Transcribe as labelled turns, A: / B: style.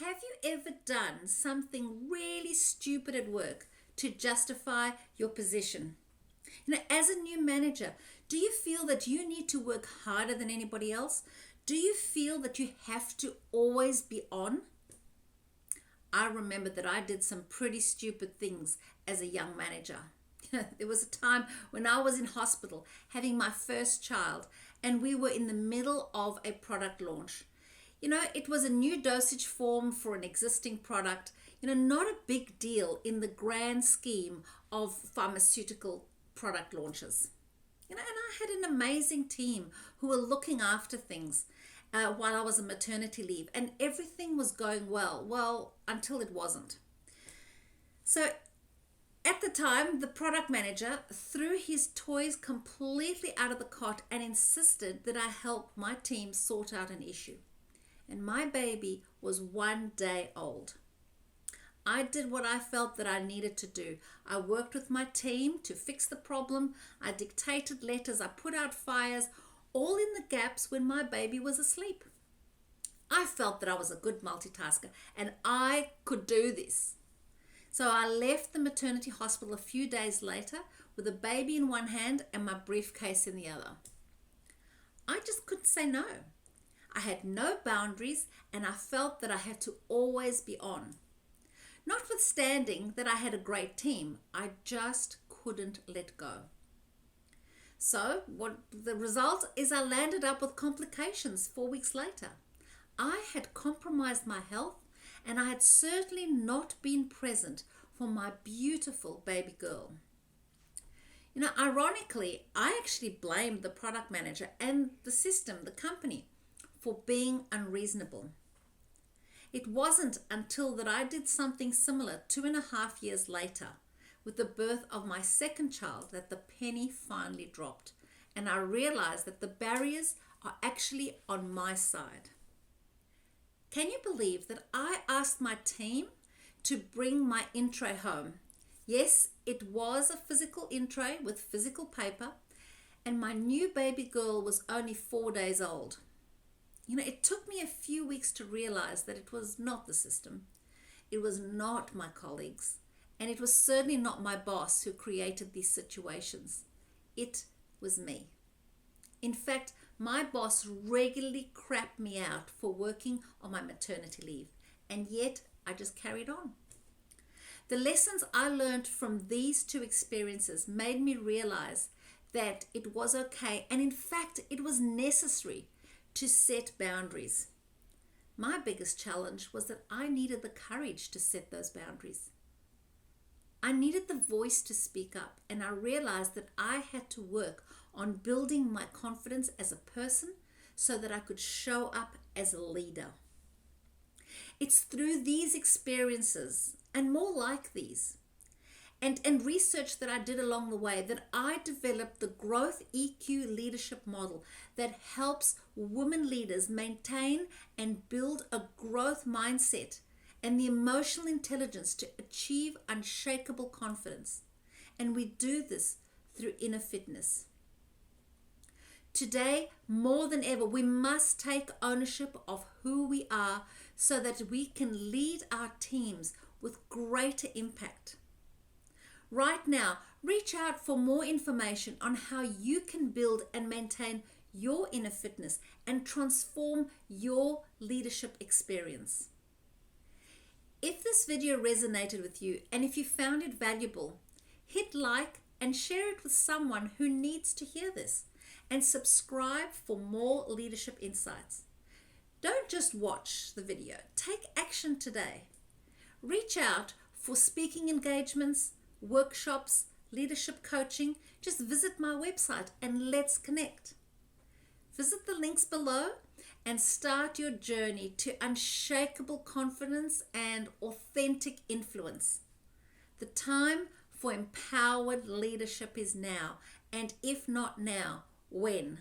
A: Have you ever done something really stupid at work to justify your position? As a new manager, do you feel that you need to work harder than anybody else? Do you feel that you have to always be on? I remember that I did some pretty stupid things as a young manager. There was a time when I was in hospital having my first child, and we were in the middle of a product launch. It was a new dosage form for an existing product, not a big deal in the grand scheme of pharmaceutical product launches. And I had an amazing team who were looking after things while I was on maternity leave, and everything was going well, until it wasn't. So at the time, the product manager threw his toys completely out of the cot and insisted that I help my team sort out an issue. And my baby was 1 day old. I did what I felt that I needed to do. I worked with my team to fix the problem. I dictated letters. I put out fires, all in the gaps when my baby was asleep. I felt that I was a good multitasker and I could do this. So I left the maternity hospital a few days later with a baby in one hand and my briefcase in the other. I just couldn't say no. I had no boundaries and I felt that I had to always be on. Notwithstanding that I had a great team, I just couldn't let go. So what the result is, I landed up with complications 4 weeks later. I had compromised my health and I had certainly not been present for my beautiful baby girl. Ironically, I actually blamed the product manager and the system, the company, for being unreasonable. It wasn't until that I did something similar 2.5 years later with the birth of my second child that the penny finally dropped and I realized that the barriers are actually on my side. Can you believe that I asked my team to bring my in tray home? Yes, it was a physical in tray with physical paper, and my new baby girl was only 4 days old. It took me a few weeks to realize that it was not the system, it was not my colleagues, and it was certainly not my boss who created these situations. It was me. In fact, my boss regularly crapped me out for working on my maternity leave, and yet I just carried on. The lessons I learned from these two experiences made me realize that it was okay, and in fact, it was necessary to set boundaries. My biggest challenge was that I needed the courage to set those boundaries. I needed the voice to speak up, and I realized that I had to work on building my confidence as a person so that I could show up as a leader. It's through these experiences and more like these and research that I did along the way that I developed the GrowthEQ Leadership Model that helps women leaders maintain and build a growth mindset and the emotional intelligence to achieve unshakable confidence. And we do this through inner fitness. Today, more than ever, we must take ownership of who we are so that we can lead our teams with greater impact. Right now, reach out for more information on how you can build and maintain your inner fitness and transform your leadership experience. If this video resonated with you and if you found it valuable, hit like and share it with someone who needs to hear this, and subscribe for more leadership insights. Don't just watch the video, take action today. Reach out for speaking engagements, workshops, leadership coaching. Just visit my website and let's connect. Visit the links below and start your journey to unshakable confidence and authentic influence. The time for empowered leadership is now, and if not now, when?